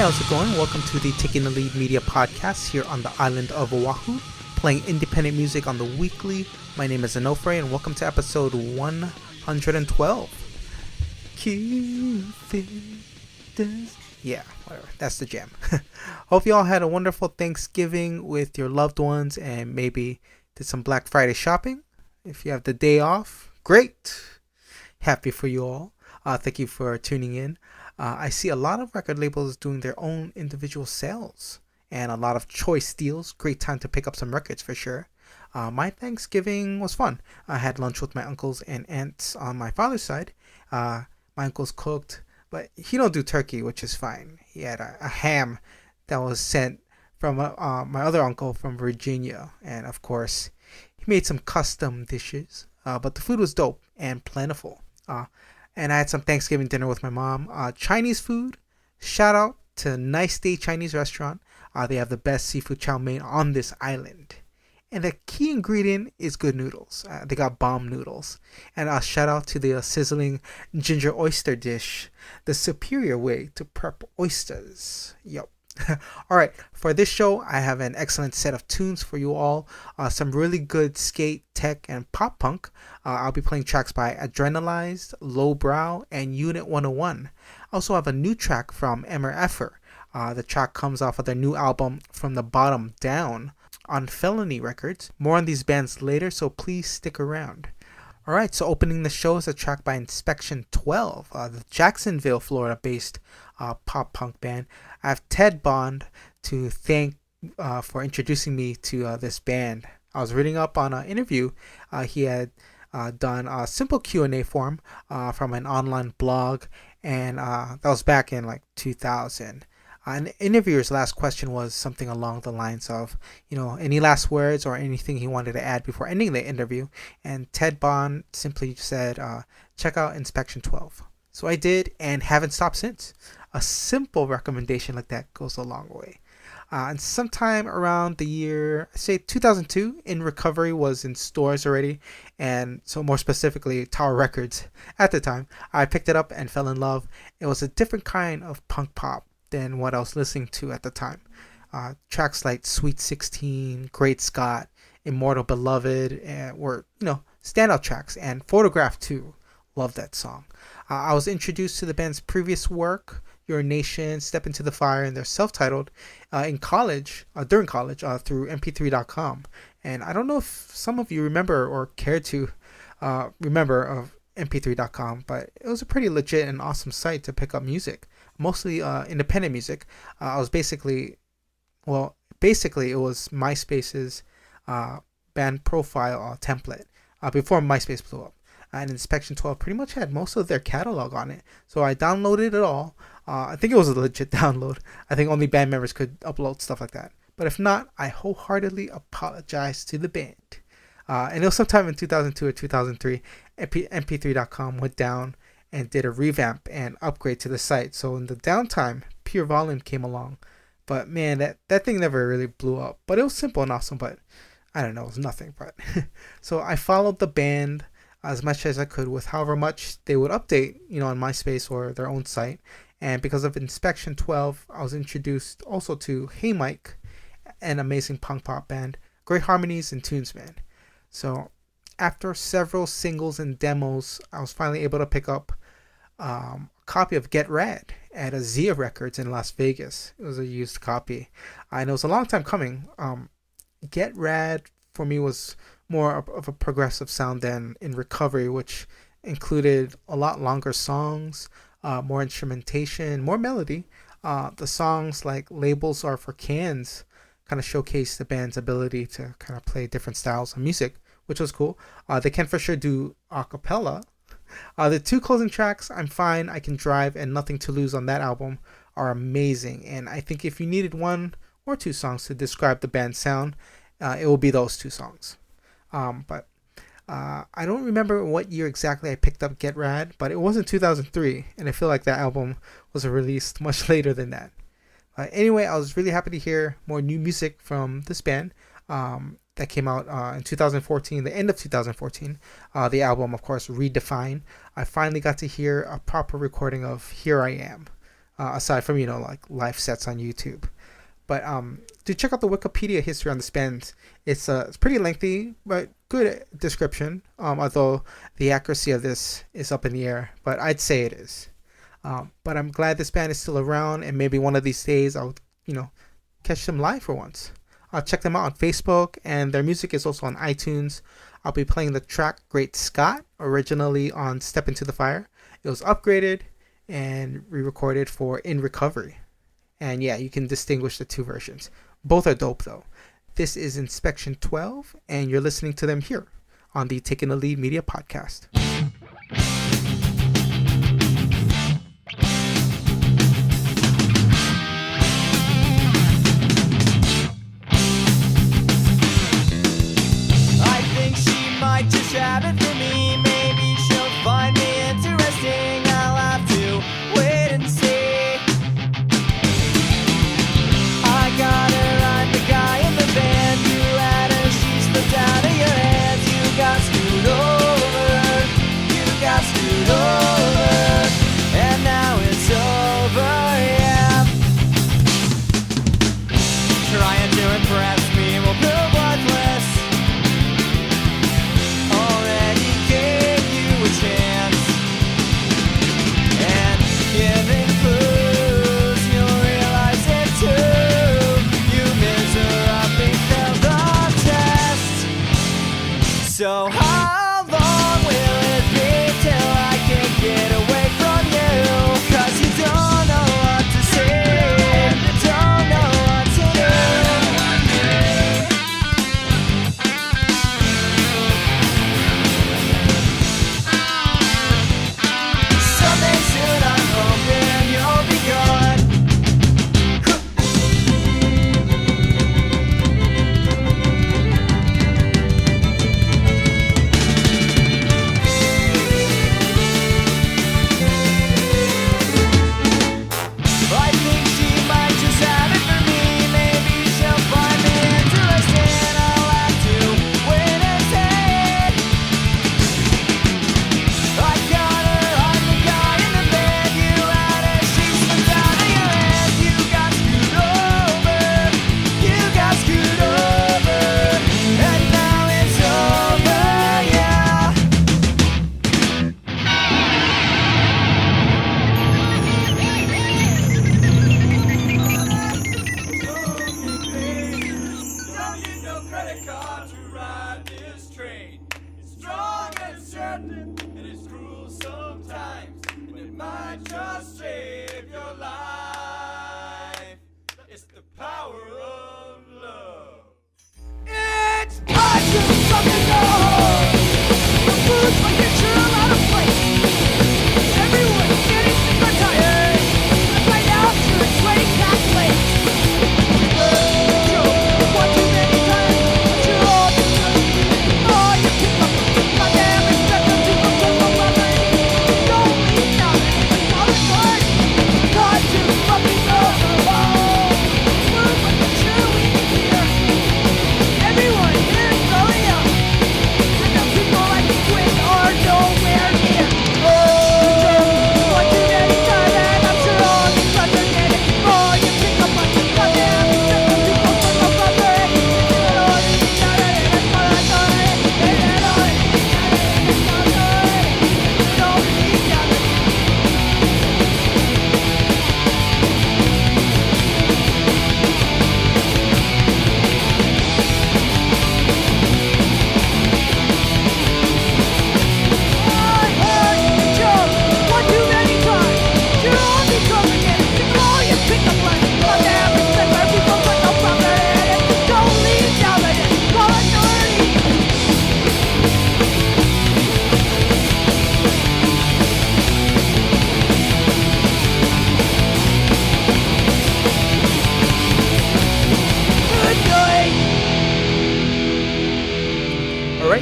how's it going? Welcome to the Taking the Lead Media Podcast here on the island of Oahu, playing independent music on the weekly. My name is Effer, and welcome to episode 112. Cupid does... Yeah, whatever. That's the jam. Hope you all had a wonderful Thanksgiving with your loved ones and maybe did some Black Friday shopping. If you have the day off, great. Happy for you all. Thank you for tuning in. I see a lot of record labels doing their own individual sales and a lot of choice deals. Great time to pick up some records for sure. My Thanksgiving was fun. I had lunch with my uncles and aunts on my father's side. My uncles cooked, but he don't do turkey, which is fine. He had a ham that was sent from my other uncle from Virginia. And of course, he made some custom dishes. But the food was dope and plentiful. And I had some Thanksgiving dinner with my mom. Chinese food. Shout out to Nice Day Chinese Restaurant. They have the best seafood chow mein on this island. And the key ingredient is good noodles. They got bomb noodles. And shout out to the sizzling ginger oyster dish. The superior way to prep oysters. Yup. Alright, for this show, I have an excellent set of tunes for you all. Some really good skate, tech, and pop punk. I'll be playing tracks by Adrenalized, Lowbrow, and Unit 101. I also have a new track from Emmer Effer. The track comes off of their new album, From the Bottom Down, on Felony Records. More on these bands later, so please stick around. Alright, so opening the show is a track by Inspection 12, the Jacksonville, Florida-based pop punk band. I have Ted Bond to thank for introducing me to this band. I was reading up on an interview he had done a simple Q&A form from an online blog, and that was back in like 2000. And the interviewer's last question was something along the lines of, any last words or anything he wanted to add before ending the interview. And Ted Bond simply said, check out Inspection 12. So I did and haven't stopped since. A simple recommendation like that goes a long way. And sometime around the year, say 2002, In Recovery was in stores already. And so more specifically, Tower Records at the time. I picked it up and fell in love. It was a different kind of punk pop than what I was listening to at the time. Tracks like Sweet 16, Great Scott, Immortal Beloved were, standout tracks. And Photograph too. Love that song. I was introduced to the band's previous work, Your Nation, Step Into the Fire, and they're self-titled during college through mp3.com. And I don't know if some of you remember or care to remember of mp3.com, but it was a pretty legit and awesome site to pick up music. Mostly independent music. It was basically it was MySpace's band profile template before MySpace blew up. And Inspection 12 pretty much had most of their catalog on it. So I downloaded it all. I think it was a legit download. I think only band members could upload stuff like that. But if not, I wholeheartedly apologize to the band. And it was sometime in 2002 or 2003, mp3.com went down and did a revamp and upgrade to the site. So in the downtime, Pure Volume came along. But man, that thing never really blew up. But it was simple and awesome, but I don't know, it was nothing. But so I followed the band as much as I could with however much they would update, on MySpace or their own site. And because of Inspection 12, I was introduced also to Hey Mike, an amazing punk pop band. Great harmonies and tunes, man. So after several singles and demos, I was finally able to pick up a copy of Get Rad at a Zia Records in Las Vegas. It was a used copy. And it was a long time coming. Get Rad for me was more of a progressive sound than In Recovery, which included a lot longer songs, more instrumentation, more melody. The songs like Labels Are for Cans kind of showcase the band's ability to kind of play different styles of music, which was cool. They can for sure do a cappella. The two closing tracks, I'm Fine, I Can Drive, and Nothing to Lose on that album are amazing. And I think if you needed one or two songs to describe the band's sound, it will be those two songs. But I don't remember what year exactly I picked up Get Rad, but it wasn't 2003, and I feel like that album was released much later than that. Anyway, I was really happy to hear more new music from this band. That came out in 2014, the end of 2014. The album, of course, Redefine. I finally got to hear a proper recording of Here I Am. aside from like live sets on YouTube. But to check out the Wikipedia history on this band, it's pretty lengthy but good description. Although the accuracy of this is up in the air, but I'd say it is. But I'm glad this band is still around, and maybe one of these days I'll catch them live for once. I'll check them out on Facebook, and their music is also on iTunes. I'll be playing the track Great Scott, originally on Step Into the Fire. It was upgraded and re-recorded for In Recovery. And yeah, you can distinguish the two versions. Both are dope though. This is Inspection 12, and you're listening to them here on the Taking the Lead Media Podcast. Might just have it for me. Maybe she'll find me interesting. I'll have to wait and see. I got her, I'm the guy in the band. You had her, she slipped out of your hands. You got screwed over. You got screwed over. And now it's over, yeah. Trying to impress me will prove worthless. So how long will it be till I can get away from you? 'Cause you don't know what to say, and you don't know what to do. Someday soon I'm hoping you'll be gone.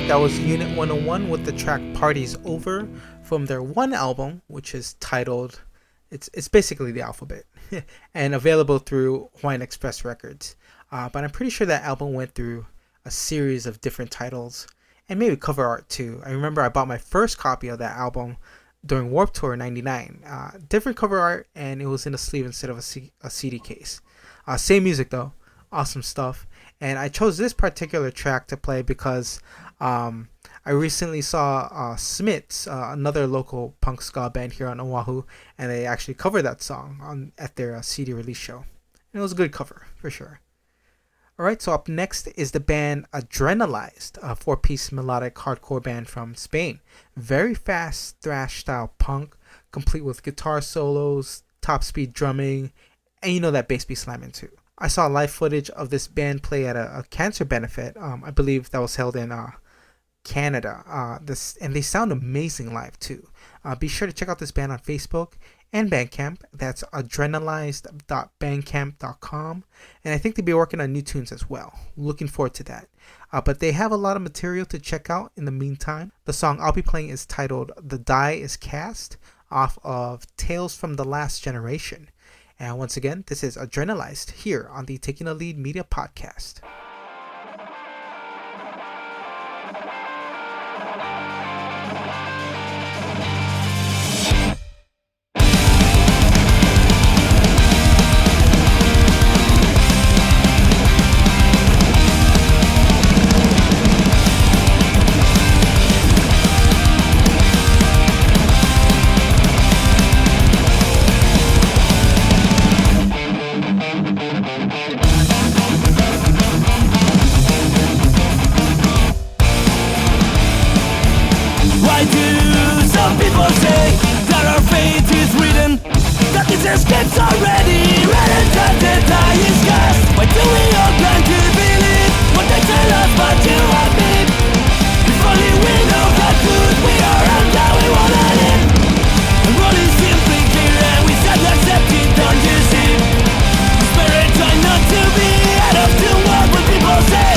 That was Unit 101 with the track Party's Over from their one album, which is titled, it's basically the alphabet, and available through Hawaiian Express Records. But I'm pretty sure that album went through a series of different titles and maybe cover art too. I remember I bought my first copy of that album during Warped Tour '99. Different cover art, and it was in a sleeve instead of a CD case. Same music though, awesome stuff. And I chose this particular track to play because I recently saw Smiths, another local punk ska band here on Oahu, and they actually covered that song at their CD release show. And it was a good cover for sure. Alright, so up next is the band Adrenalized, a 4-piece melodic hardcore band from Spain. Very fast thrash style punk, complete with guitar solos, top speed drumming, and you know that bass be slamming too. I saw live footage of this band play at a cancer benefit. I believe that was held in Canada. And they sound amazing live too. Be sure to check out this band on Facebook and Bandcamp. That's adrenalized.bandcamp.com. And I think they'll be working on new tunes as well. Looking forward to that. But they have a lot of material to check out in the meantime. The song I'll be playing is titled The Die is Cast, off of Tales from the Last Generation. And once again, this is Adrenalized here on the Taking a Lead Media Podcast. Escape's already written that the die is cast. Why do we all plan to believe what they tell us but you and me? If only we know how good we are and how we wanna live. The world is simply clear and we said accept it, don't you see? Spirit trying not to be out of the world what people say.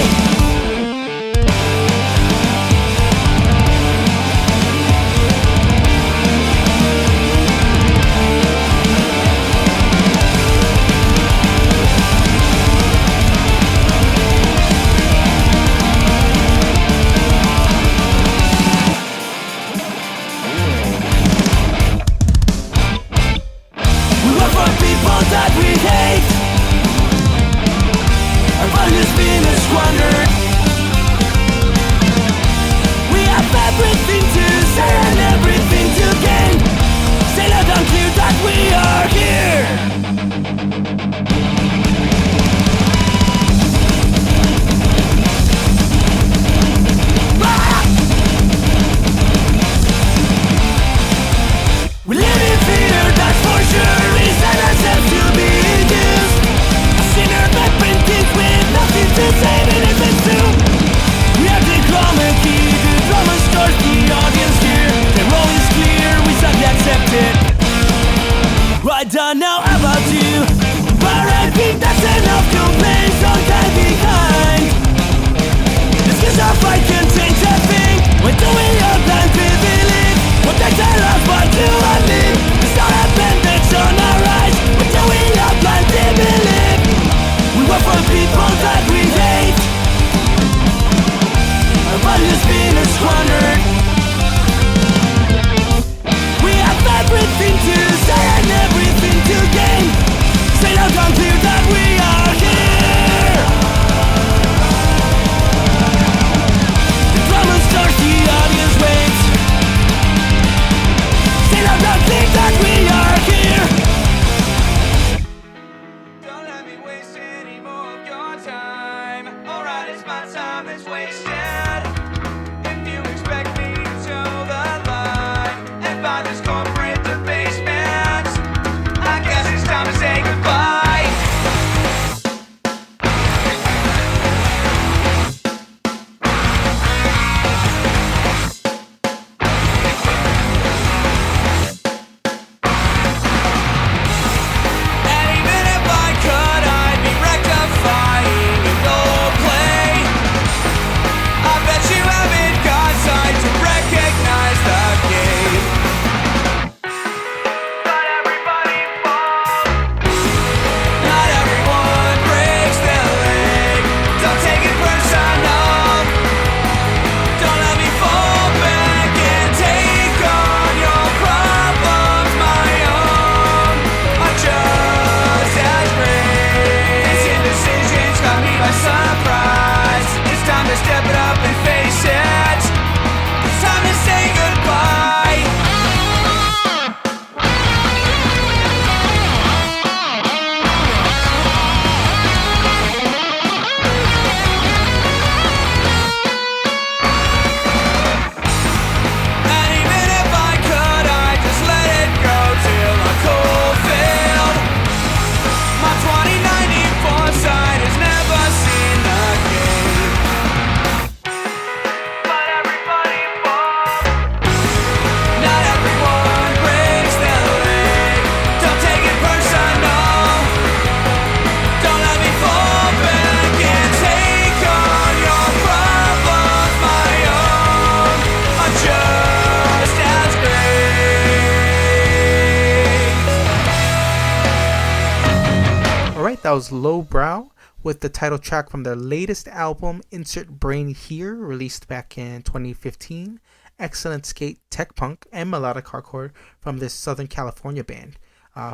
That was Lowbrow with the title track from their latest album, Insert Brain Here, released back in 2015. Excellent skate, tech punk, and melodic hardcore from this Southern California band.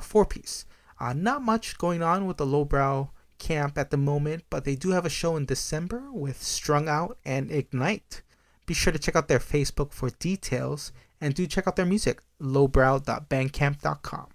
Four-piece. Not much going on with the Lowbrow camp at the moment, but they do have a show in December with Strung Out and Ignite. Be sure to check out their Facebook for details, and do check out their music, lowbrow.bandcamp.com.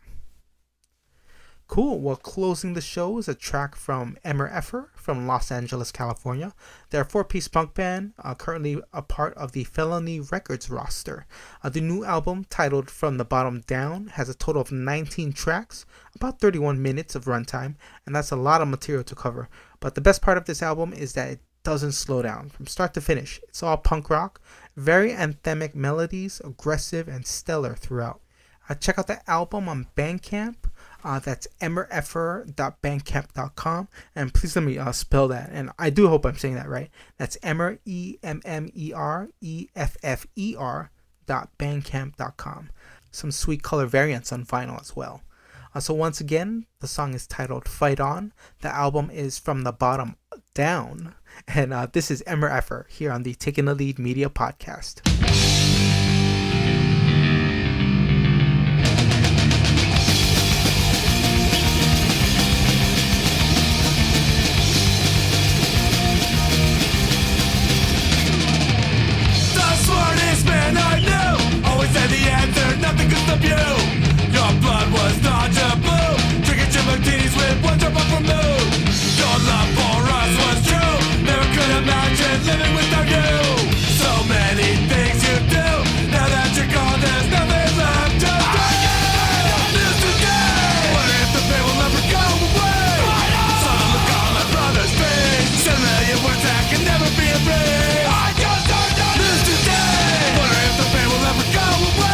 Cool. Well, closing the show is a track from Emmer Effer from Los Angeles, California. They're a four-piece punk band, currently a part of the Felony Records roster. The new album, titled From the Bottom Down, has a total of 19 tracks, about 31 minutes of runtime, and that's a lot of material to cover. But the best part of this album is that it doesn't slow down from start to finish. It's all punk rock, very anthemic melodies, aggressive and stellar throughout. Check out the album on Bandcamp. That's emmereffer.bandcamp.com, and please let me spell that, and I do hope I'm saying that right. That's Emmer, EMMEREFFER.bandcamp.com. Some sweet color variants on vinyl as well. So once again, the song is titled Fight On. The album is From the Bottom Down, and this is Emmer Effer here on the Taking the Lead Media Podcast. Nothing could stop you. Your blood was not taboo. Drinking gin martinis with one drop of vermouth. Your love for us was true. Never could imagine living without you. So many things you do. Now that you're gone, there's nothing left to do. This today. Wonder if the pain will ever go away. Saw the look on my brother's face. 7 million words that can never be erased. I just don't know this today. Wonder if the pain will ever go away.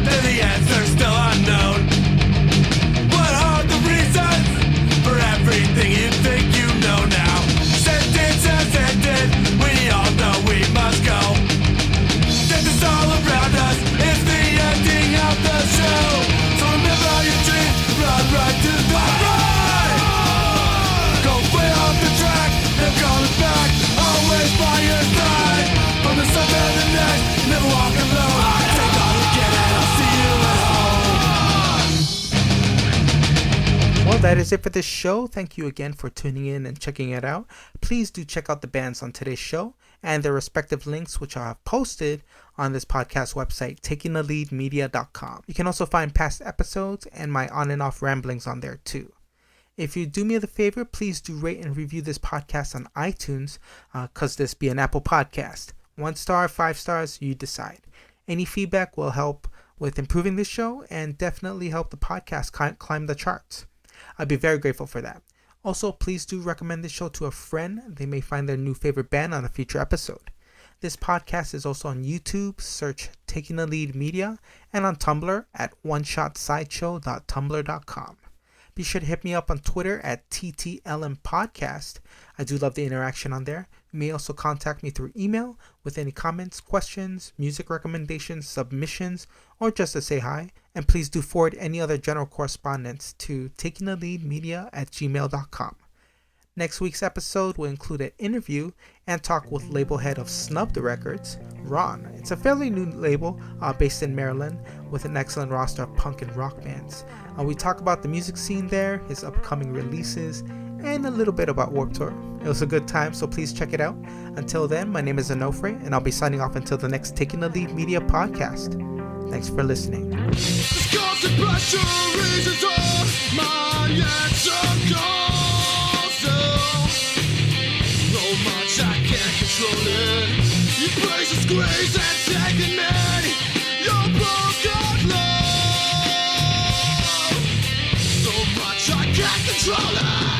Then the answer's still unknown. What are the reasons for everything you think you know now? Sentence has ended, we all know we must go. Death is all around us, it's the ending of the show. So remember your dreams, run right to the right. Go way off the track, never coming back, always by your side. From the sun to the next, never walk alone. Well, that is it for this show. Thank you again for tuning in and checking it out. Please do check out the bands on today's show and their respective links, which I have posted on this podcast website, takingtheleadmedia.com. You can also find past episodes and my on and off ramblings on there too. If you do me the favor, please do rate and review this podcast on iTunes, because this be an Apple podcast. 1 star, 5 stars, you decide. Any feedback will help with improving this show and definitely help the podcast climb the charts. I'd be very grateful for that. Also, please do recommend this show to a friend. They may find their new favorite band on a future episode. This podcast is also on YouTube. Search Taking the Lead Media, and on Tumblr at oneshotsideshow.tumblr.com. Be sure to hit me up on Twitter at TTLMPodcast. I do love the interaction on there. You may also contact me through email with any comments, questions, music recommendations, submissions, or just to say hi. And please do forward any other general correspondence to takingtheleadmedia@gmail.com. Next week's episode will include an interview and talk with label head of Snubbed Records, Ron. It's a fairly new label based in Maryland with an excellent roster of punk and rock bands. We talk about the music scene there, his upcoming releases, and a little bit about Warped Tour. It was a good time, so please check it out. Until then, my name is Onofre, and I'll be signing off until the next Taking the Lead Media podcast. Thanks for listening. You praise the squeeze and taking me. Your broken love. So much I can't control it.